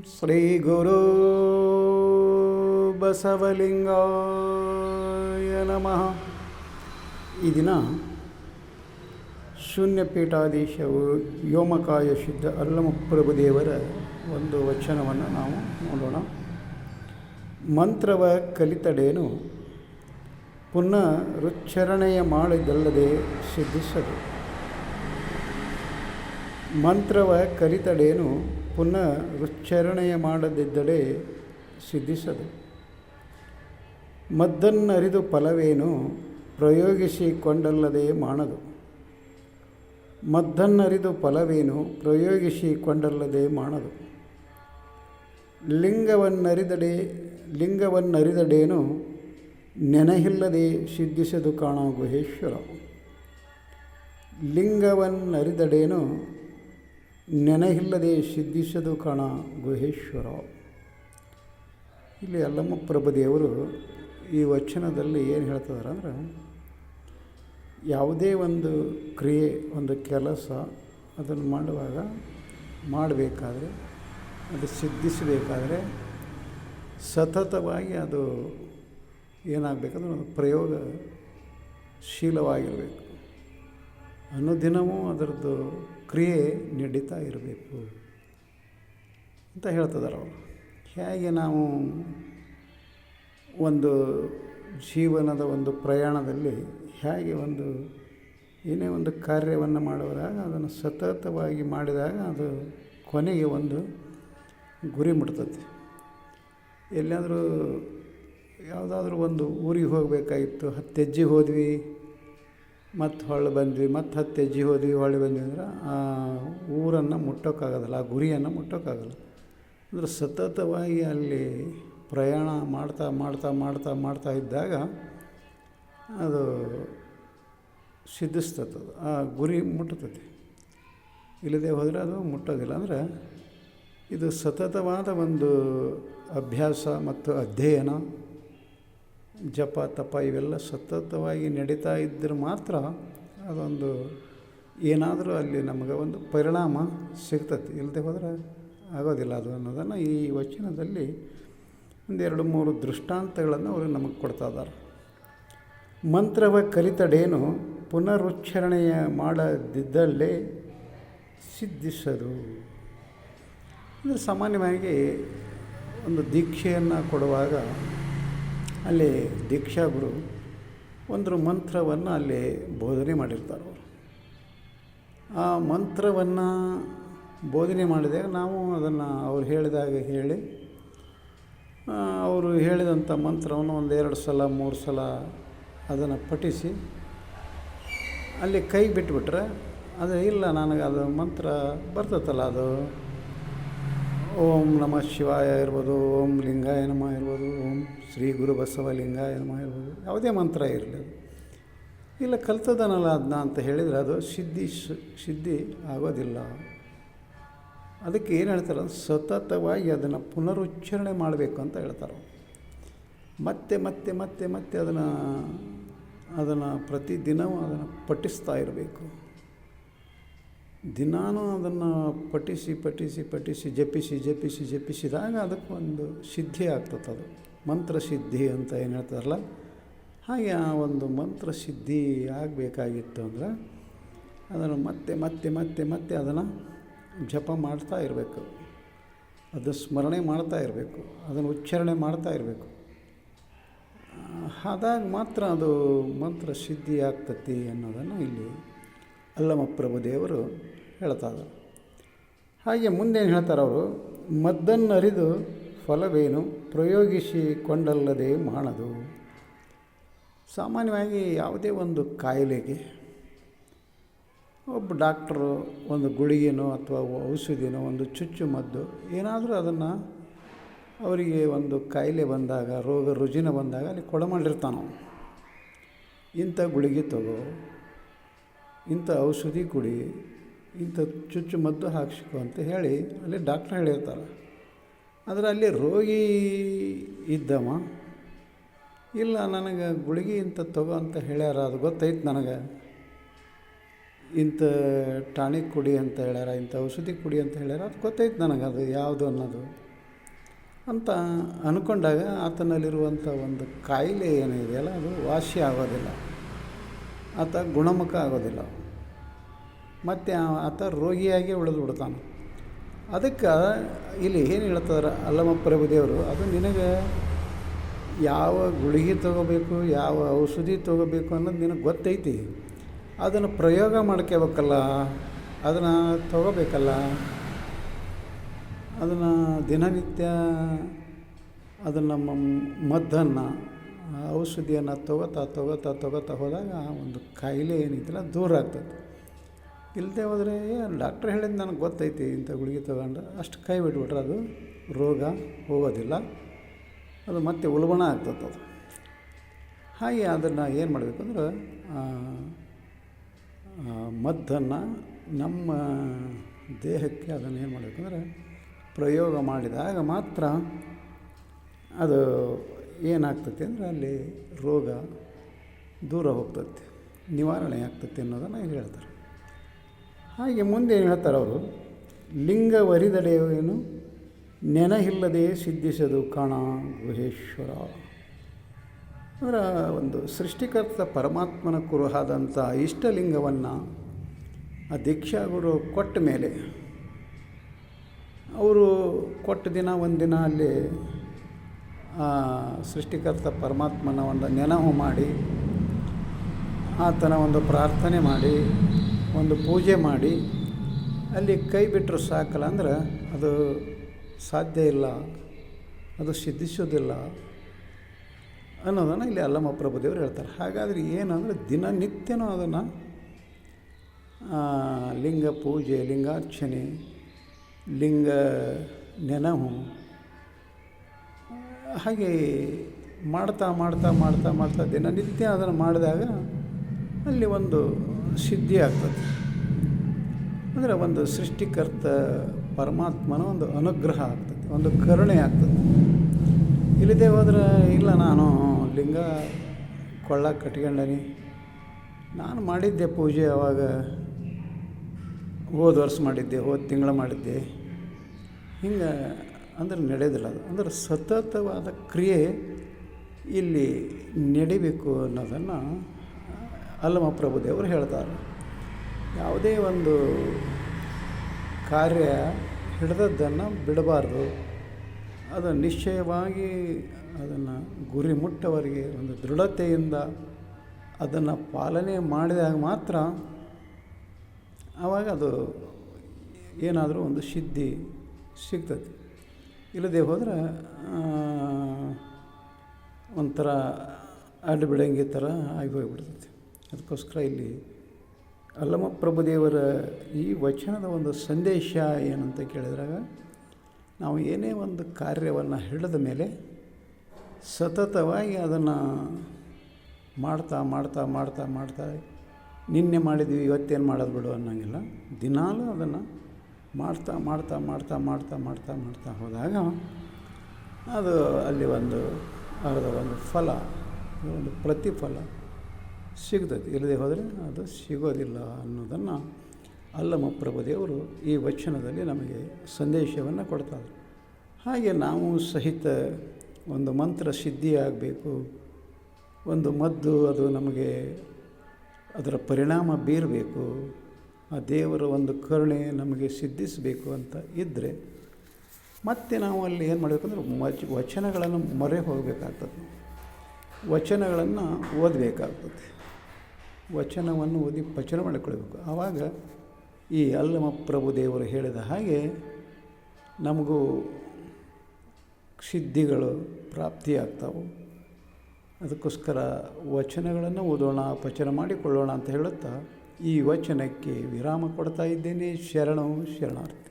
ಶ್ರೀ ಗುರು ಬಸವಲಿಂಗಾಯ ನಮಃ. ಈ ದಿನ ಶೂನ್ಯಪೀಠಾಧೀಶವು ವ್ಯೋಮಕಾಯ ಸಿದ್ಧ ಅಲ್ಲಮಪ್ರಭುದೇವರ ಒಂದು ವಚನವನ್ನು ನಾವು ನೋಡೋಣ. ಮಂತ್ರವ ಕಲಿತಡೇನು ಪುನರುಚ್ಚಾರಣೆಯ ಮಾಡಿದಲ್ಲದೆ ಸಿದ್ಧಿಸದು. ಮಂತ್ರವ ಕಲಿತಡೇನು ಪುನರುಚ್ಚಾರಣೆಯ ಮಾಡದಿದ್ದಡೆ ಸಿದ್ಧಿಸದು. ಮದ್ದನ್ನರಿದು ಫಲವೇನು ಪ್ರಯೋಗಿಸಿಕೊಂಡಲ್ಲದೆ ಮಾಡದು. ಮದ್ದನ್ನರಿದು ಫಲವೇನು ಪ್ರಯೋಗಿಸಿಕೊಂಡಲ್ಲದೆ ಮಾಡದು. ಲಿಂಗವನ್ನರಿದಡೇನು ನೆನಹಿಲ್ಲದೆ ಸಿದ್ಧಿಸದು ಕಾಣ ಗುಹೇಶ್ವರ. ಲಿಂಗವನ್ನರಿದಡೇನು ನೆನಹಿಲ್ಲದೆ ಸಿದ್ಧಿಸದು ಕಾಣ ಗುಹೇಶ್ವರ. ಇಲ್ಲಿ ಅಲ್ಲಮಪ್ರಭುದೇವರು ಈ ವಚನದಲ್ಲಿ ಏನು ಹೇಳ್ತಿದ್ದಾರೆ ಅಂದ್ರೆ, ಯಾವುದೇ ಒಂದು ಕ್ರಿಯೆ, ಒಂದು ಕೆಲಸ ಅದನ್ನು ಮಾಡಬೇಕಾದ್ರೆ, ಅದು ಸಿದ್ಧಿಸಬೇಕಾದ್ರೆ ಸತತವಾಗಿ ಅದು ಏನಾಗಬೇಕಂದ್ರೆ ಒಂದು ಪ್ರಯೋಗಶೀಲವಾಗಿರಬೇಕು. ಅನುದಿನವೂ ಅದರದ್ದು ಕ್ರಿಯೆ ನಡೀತಾ ಇರಬೇಕು ಅಂತ ಹೇಳ್ತಿದ್ದಾರೆ ಅವರು. ಹೇಗೆ ನಾವು ಒಂದು ಜೀವನದ ಒಂದು ಪ್ರಯಾಣದಲ್ಲಿ ಹೇಗೆ ಏನೇ ಒಂದು ಕಾರ್ಯವನ್ನು ಮಾಡುವಾಗ ಅದನ್ನು ಸತತವಾಗಿ ಮಾಡಿದಾಗ ಅದು ಕೊನೆಗೆ ಒಂದು ಗುರಿ ಮುಟ್ತದೆ. ಎಲ್ಲಾದರೂ ಯಾವುದಾದ್ರೂ ಒಂದು ಊರಿಗೆ ಹೋಗಬೇಕಾಗಿತ್ತು, 10 ಹೆಜ್ಜೆ ಹೋದ್ವಿ, ಮತ್ತು ಹೊಳ್ಳಿ ಬಂದ್ವಿ, ಮತ್ತು 10 ಹೆಜ್ಜೆ ಹೋದ್ವಿ, ಹೊಳ್ಳಿ ಬಂದ್ವಿ ಅಂದ್ರೆ ಆ ಊರನ್ನು ಮುಟ್ಟೋಕ್ಕಾಗೋದಿಲ್ಲ, ಆ ಗುರಿಯನ್ನು ಮುಟ್ಟೋಕ್ಕಾಗಲ್ಲ. ಅಂದರೆ ಸತತವಾಗಿ ಅಲ್ಲಿ ಪ್ರಯಾಣ ಮಾಡ್ತಾ ಮಾಡ್ತಾ ಮಾಡ್ತಾ ಮಾಡ್ತಾ ಇದ್ದಾಗ ಅದು ಸಿದ್ಧಿಸ್ತದೆ, ಆ ಗುರಿ ಮುಟ್ಟುತ್ತದೆ. ಇಲ್ಲದೆ ಹೋದರೆ ಅದು ಮುಟ್ಟೋದಿಲ್ಲ. ಅಂದರೆ ಇದು ಸತತವಾದ ಒಂದು ಅಭ್ಯಾಸ ಮತ್ತು ಅಧ್ಯಯನ, ಜಪ ತಪ ಇವೆಲ್ಲ ಸತತವಾಗಿ ನಡೀತಾ ಇದ್ದರೆ ಮಾತ್ರ ಅದೊಂದು ಏನಾದರೂ ಅಲ್ಲಿ ನಮಗೆ ಒಂದು ಪರಿಣಾಮ ಸಿಗ್ತದೆ. ಇಲ್ಲದೆ ಹೋದರೆ ಆಗೋದಿಲ್ಲ ಅದು ಅನ್ನೋದನ್ನು ಈ ವಚನದಲ್ಲಿ 1-2-3 ದೃಷ್ಟಾಂತಗಳನ್ನು ಅವರು ನಮಗೆ ಕೊಡ್ತಾ ಇದ್ದಾರೆ. ಮಂತ್ರವ ಕಲಿತಡೇನು ಪುನರುಚ್ಚಾರಣೆಯ ಮಾಡದಿದ್ದಲ್ಲೇ ಸಿದ್ಧಿಸದು. ಅಂದರೆ ಸಾಮಾನ್ಯವಾಗಿ ಒಂದು ದೀಕ್ಷೆಯನ್ನು ಕೊಡುವಾಗ ಅಲ್ಲಿ ದೀಕ್ಷಾಗುರು ಒಂದು ಮಂತ್ರವನ್ನು ಅಲ್ಲಿ ಬೋಧನೆ ಮಾಡಿರ್ತಾರೆ. ಅವರು ಆ ಮಂತ್ರವನ್ನು ಬೋಧನೆ ಮಾಡಿದಾಗ ನಾವು ಅದನ್ನು ಅವ್ರು ಹೇಳಿದಾಗ ಹೇಳಿ, ಅವರು ಹೇಳಿದಂಥ ಮಂತ್ರವನ್ನು 1-2 ಸಲ 3 ಸಲ ಅದನ್ನು ಪಠಿಸಿ ಅಲ್ಲಿ ಕೈ ಬಿಟ್ಬಿಟ್ರೆ ಅದು ಇಲ್ಲ ನನಗೆ ಅದು ಮಂತ್ರ ಬರ್ತೈತಲ್ಲ, ಅದು ಓಂ ನಮಃ ಶಿವಾಯ ಇರ್ಬೋದು, ಓಂ ಲಿಂಗಾಯ ನಮಃ ಇರ್ಬೋದು, ಓಂ ಶ್ರೀ ಗುರು ಬಸವಲಿಂಗಾಯ ನಮಃ ಇರ್ಬೋದು, ಯಾವುದೇ ಮಂತ್ರ ಇರಲಿ, ಅದು ಇಲ್ಲ ಕಲ್ತದನಲ್ಲ ಅದನ್ನ ಅಂತ ಹೇಳಿದರೆ ಅದು ಸಿದ್ಧಿ ಆಗೋದಿಲ್ಲ. ಅದಕ್ಕೆ ಏನು ಹೇಳ್ತಾರೆ, ಸತತವಾಗಿ ಅದನ್ನು ಪುನರುಚ್ಚಾರಣೆ ಮಾಡಬೇಕು ಅಂತ ಹೇಳ್ತಾರೆ. ಮತ್ತೆ ಮತ್ತೆ ಮತ್ತೆ ಮತ್ತೆ ಅದನ್ನು ಪ್ರತಿದಿನವೂ ಅದನ್ನು ಪಠಿಸ್ತಾ ಇರಬೇಕು. ದಿನಾನೂ ಅದನ್ನು ಪಠಿಸಿ ಜಪಿಸಿದಾಗ ಅದಕ್ಕೊಂದು ಸಿದ್ಧಿ ಆಗ್ತದೆ. ಅದು ಮಂತ್ರಸಿದ್ಧಿ ಅಂತ ಏನು ಹೇಳ್ತಾರಲ್ಲ, ಹಾಗೆ ಆ ಒಂದು ಮಂತ್ರಸಿದ್ಧಿ ಆಗಬೇಕಾಗಿತ್ತು ಅಂದರೆ ಅದನ್ನು ಮತ್ತೆ ಮತ್ತೆ ಮತ್ತೆ ಮತ್ತೆ ಅದನ್ನು ಜಪ ಮಾಡ್ತಾ ಇರಬೇಕು, ಅದು ಸ್ಮರಣೆ ಮಾಡ್ತಾ ಇರಬೇಕು, ಅದನ್ನು ಉಚ್ಚಾರಣೆ ಮಾಡ್ತಾ ಇರಬೇಕು. ಆದಾಗ ಮಾತ್ರ ಅದು ಮಂತ್ರಸಿದ್ಧಿ ಆಗ್ತತಿ ಅನ್ನೋದನ್ನು ಇಲ್ಲಿ ಅಲ್ಲಮಪ್ರಭುದೇವರು ಹೇಳ್ತಾ ಇದ್ದಾರೆ. ಹಾಗೆ ಮುಂದೇನು ಹೇಳ್ತಾರೆ ಅವರು, ಮದ್ದನ್ನರಿದು ಫಲವೇನು ಪ್ರಯೋಗಿಸಿಕೊಂಡಲ್ಲದೆ ಮಾಡದು. ಸಾಮಾನ್ಯವಾಗಿ ಯಾವುದೇ ಒಂದು ಕಾಯಿಲೆಗೆ ಒಬ್ಬ ಡಾಕ್ಟ್ರು ಒಂದು ಗುಳಿಗೆನೋ ಅಥವಾ ಔಷಧಿನೋ ಒಂದು ಚುಚ್ಚುಮದ್ದು ಏನಾದರೂ ಅದನ್ನು ಅವರಿಗೆ ಒಂದು ಕಾಯಿಲೆ ಬಂದಾಗ, ರೋಗ ರುಜಿನ ಬಂದಾಗ ಅಲ್ಲಿ ಕೊಡಮಾಡಿರ್ತಾನೆ. ಇಂಥ ಗುಳಿಗೆ ತಗೋ, ಇಂಥ ಔಷಧಿ ಕುಡಿ, ಇಂಥ ಚುಚ್ಚುಮದ್ದು ಹಾಕ್ಸಿಕೊ ಅಂತ ಹೇಳಿ ಅಲ್ಲಿ ಡಾಕ್ಟ್ರ್ ಹೇಳಿರ್ತಾರೆ. ಆದರೆ ಅಲ್ಲಿ ರೋಗಿ ಇದ್ದವ ಇಲ್ಲ ನನಗೆ ಗುಳಿಗೆ ಇಂಥ ತಗೋ ಅಂತ ಹೇಳ್ಯಾರ, ಅದು ಗೊತ್ತೈತೆ ನನಗೆ, ಇಂಥ ಟಾನಿಕ್ ಕುಡಿ ಅಂತ ಹೇಳ್ಯಾರ, ಇಂಥ ಔಷಧಿ ಕುಡಿ ಅಂತ ಹೇಳ್ಯಾರ. ಅದು ಗೊತ್ತೈತೆ ನನಗೆ ಅದು ಯಾವುದು ಅನ್ನೋದು ಅಂತ ಅಂದ್ಕೊಂಡಾಗ ಆತನಲ್ಲಿರುವಂಥ ಒಂದು ಕಾಯಿಲೆ ಏನಿದೆಯಲ್ಲ ಅದು ವಾಸಿ ಆಗೋದಿಲ್ಲ, ಆತ ಗುಣಮುಖ ಆಗೋದಿಲ್ಲ, ಮತ್ತು ಆತ ರೋಗಿಯಾಗಿ ಉಳಿದು ಬಿಡ್ತಾನೆ. ಅದಕ್ಕೆ ಇಲ್ಲಿ ಏನು ಹೇಳ್ತಾರೆ ಅಲ್ಲಮಪ್ರಭು ದೇವರು, ಅದು ನಿನಗೆ ಯಾವ ಗುಳಿಗೆ ತೊಗೋಬೇಕು, ಯಾವ ಔಷಧಿ ತೊಗೋಬೇಕು ಅನ್ನೋದು ನಿನಗೆ ಗೊತ್ತೈತಿ. ಅದನ್ನು ಪ್ರಯೋಗ ಮಾಡ್ಕೋಬೇಕಲ್ಲ, ಅದನ್ನು ತೊಗೋಬೇಕಲ್ಲ, ಅದನ್ನು ದಿನನಿತ್ಯ ಅದನ್ನು ಮದ್ದನ್ನು ಔಷಧಿಯನ್ನು ತೊಗೋತಾ ಹೋದಾಗ ಒಂದು ಕಾಯಿಲೆ ಏನಿದೆಯಲ್ಲ ದೂರ ಆಗ್ತದೆ. ಇಲ್ಲದೆ ಹೋದರೆ ಡಾಕ್ಟ್ರ್ ಹೇಳಿದ್ದು ನನಗೆ ಗೊತ್ತೈತಿ, ಇಂಥ ಗುಳಿಗೆ ತೊಗೊಂಡ್ರೆ ಅಷ್ಟು ಕೈ ಬಿಟ್ಬಿಟ್ರೆ ಅದು ರೋಗ ಹೋಗೋದಿಲ್ಲ, ಅದು ಮತ್ತೆ ಉಲ್ಬಣ ಆಗ್ತದೆ. ಅದು ಹಾಗೆ ಅದನ್ನು ಏನು ಮಾಡಬೇಕು ಅಂದ್ರೆ ಮದ್ದನ್ನು ನಮ್ಮ ದೇಹಕ್ಕೆ ಅದನ್ನು ಏನು ಮಾಡಬೇಕಂದ್ರೆ ಪ್ರಯೋಗ ಮಾಡಿದಾಗ ಮಾತ್ರ ಅದು ಏನಾಗ್ತೈತಿ ಅಂದರೆ ಅಲ್ಲಿ ರೋಗ ದೂರ ಹೋಗ್ತೈತಿ, ನಿವಾರಣೆ ಆಗ್ತೈತಿ ಅನ್ನೋದನ್ನು ಇಲ್ಲಿ ಹೇಳ್ತಾರೆ. ಹಾಗೆ ಮುಂದೆ ಏನು ಹೇಳ್ತಾರೆ ಅವರು, ಲಿಂಗವರಿದಡೆಯೇನು ನೆನಹಿಲ್ಲದೆ ಸಿದ್ಧಿಸದು ಕಾಣ ಗುಹೇಶ್ವರ. ಅಂದರೆ ಒಂದು ಸೃಷ್ಟಿಕರ್ತ ಪರಮಾತ್ಮನ ಕುರುಹಾದಂಥ ಇಷ್ಟಲಿಂಗವನ್ನು ಆ ದೀಕ್ಷಾಗುರು ಕೊಟ್ಟ ಮೇಲೆ ಅವರು ಕೊಟ್ಟ ದಿನ ಒಂದಿನ ಅಲ್ಲಿ ಸೃಷ್ಟಿಕರ್ತ ಪರಮಾತ್ಮನ ಒಂದು ನೆನಹು ಮಾಡಿ, ಆತನ ಒಂದು ಪ್ರಾರ್ಥನೆ ಮಾಡಿ, ಒಂದು ಪೂಜೆ ಮಾಡಿ ಅಲ್ಲಿ ಕೈ ಬಿಟ್ಟರು ಸಾಕಲ್ಲ ಅಂದ್ರೆ ಅದು ಸಾಧ್ಯ ಇಲ್ಲ, ಅದು ಸಿದ್ಧಿಸೋದಿಲ್ಲ ಅನ್ನೋದನ್ನು ಇಲ್ಲಿ ಅಲ್ಲಮಪ್ರಭು ದೇವರು ಹೇಳ್ತಾರೆ. ಹಾಗಾದರೆ ಏನಂದರೆ ದಿನನಿತ್ಯನೂ ಅದನ್ನು ಲಿಂಗ ಪೂಜೆ, ಲಿಂಗಾರ್ಚನೆ, ಲಿಂಗ ನೆನಹು ಹಾಗೆ ಮಾಡ್ತಾ ದಿನನಿತ್ಯ ಅದನ್ನು ಮಾಡಿದಾಗ ಅಲ್ಲಿ ಒಂದು ಸಿದ್ಧಿ ಆಗ್ತದೆ. ಅಂದರೆ ಒಂದು ಸೃಷ್ಟಿಕರ್ತ ಪರಮಾತ್ಮನ ಒಂದು ಅನುಗ್ರಹ ಆಗ್ತದೆ, ಒಂದು ಕರುಣೆ ಆಗ್ತದೆ. ಇಲ್ಲದೆ ಹೋದ್ರೆ ಇಲ್ಲ ನಾನು ಲಿಂಗ ಕೊಳ್ಳ ಕಟ್ಕೊಂಡನಿ, ನಾನು ಮಾಡಿದ್ದೆ ಪೂಜೆ ಅವಾಗ ಹೋದ ವರ್ಷ ಮಾಡಿದ್ದೆ, ಹೋದ ತಿಂಗಳು ಮಾಡಿದ್ದೆ, ಹಿಂಗೆ ಅಂದ್ರೆ ನಡೆಯೋದಿಲ್ಲ. ಅದು ಅಂದ್ರೆ ಸತತವಾದ ಕ್ರಿಯೆ ಇಲ್ಲಿ ನಡಿಬೇಕು ಅನ್ನೋದನ್ನು ಅಲ್ಲಮಪ್ರಭು ದೇವರು ಹೇಳ್ತಾರೆ. ಯಾವುದೇ ಒಂದು ಕಾರ್ಯ ಹಿಡಿದದ್ದನ್ನು ಬಿಡಬಾರ್ದು, ಅದು ನಿಶ್ಚಯವಾಗಿ ಅದನ್ನು ಗುರಿ ಮುಟ್ಟವರಿಗೆ ಒಂದು ದೃಢತೆಯಿಂದ ಅದನ್ನು ಪಾಲನೆ ಮಾಡಿದಾಗ ಮಾತ್ರ ಆವಾಗ ಅದು ಏನಾದರೂ ಒಂದು ಸಿದ್ಧಿ ಸಿಗ್ತದೆ. ಇಲ್ಲದೆ ಹೋದರೆ ಒಂಥರ ಅಡ್ಡು ಬಿಡಂಗಿ ಥರ ಆಗಿ ಹೋಗಿಬಿಡ್ತೈತಿ. ಅದಕ್ಕೋಸ್ಕರ ಇಲ್ಲಿ ಅಲ್ಲಮಪ್ರಭು ದೇವರ ಈ ವಚನದ ಒಂದು ಸಂದೇಶ ಏನಂತ ಕೇಳಿದಾಗ, ನಾವು ಏನೇ ಒಂದು ಕಾರ್ಯವನ್ನು ಹಿಡಿದ ಮೇಲೆ ಸತತವಾಗಿ ಅದನ್ನು ಮಾಡ್ತಾ ನಿನ್ನೆ ಮಾಡಿದ್ವಿ ಇವತ್ತೇನು ಮಾಡೋದು ಬಿಡು ಅನ್ನೋಂಗಿಲ್ಲ, ದಿನಾಲೂ ಅದನ್ನು ಮಾಡ್ತಾ ಹೋದಾಗ ಅದು ಅಲ್ಲಿ ಅದರ ಒಂದು ಫಲ, ಒಂದು ಪ್ರತಿಫಲ ಸಿಗ್ತದೆ. ಇಲ್ಲದೆ ಹೋದರೆ ಅದು ಸಿಗೋದಿಲ್ಲ ಅನ್ನೋದನ್ನು ಅಲ್ಲಮಪ್ರಭು ದೇವರು ಈ ವಚನದಲ್ಲಿ ನಮಗೆ ಸಂದೇಶವನ್ನು ಕೊಡ್ತಾರೆ. ಹಾಗೆ ನಾವು ಸಹಿತ ಒಂದು ಮಂತ್ರ ಸಿದ್ಧಿಯಾಗಬೇಕು, ಒಂದು ಮದ್ದು ಅದು ನಮಗೆ ಅದರ ಪರಿಣಾಮ ಬೀರಬೇಕು, ಆ ದೇವರ ಒಂದು ಕರುಣೆ ನಮಗೆ ಸಿದ್ಧಿಸಬೇಕು ಅಂತ ಇದ್ದರೆ ಮತ್ತೆ ನಾವು ಅಲ್ಲಿ ಏನು ಮಾಡಬೇಕಂದ್ರೆ ವಚನಗಳನ್ನು ಮೊರೆ ಹೋಗಬೇಕಾಗ್ತದೆ, ವಚನಗಳನ್ನು ಓದಬೇಕಾಗ್ತದೆ, ವಚನವನ್ನು ಓದಿ ಪಚನ ಮಾಡಿಕೊಳ್ಬೇಕು. ಆವಾಗ ಈ ಅಲ್ಲಮಪ್ರಭು ದೇವರು ಹೇಳಿದ ಹಾಗೆ ನಮಗೂ ಸಿದ್ಧಿಗಳು ಪ್ರಾಪ್ತಿಯಾಗ್ತಾವೆ. ಅದಕ್ಕೋಸ್ಕರ ವಚನಗಳನ್ನು ಓದೋಣ, ಪಚನ ಮಾಡಿಕೊಳ್ಳೋಣ ಅಂತ ಹೇಳುತ್ತಾ ಈ ವಚನಕ್ಕೆ ವಿರಾಮ ಕೊಡ್ತಾ ಇದ್ದೇನೆ. ಶರಣು ಶರಣಾರ್ಥಿ.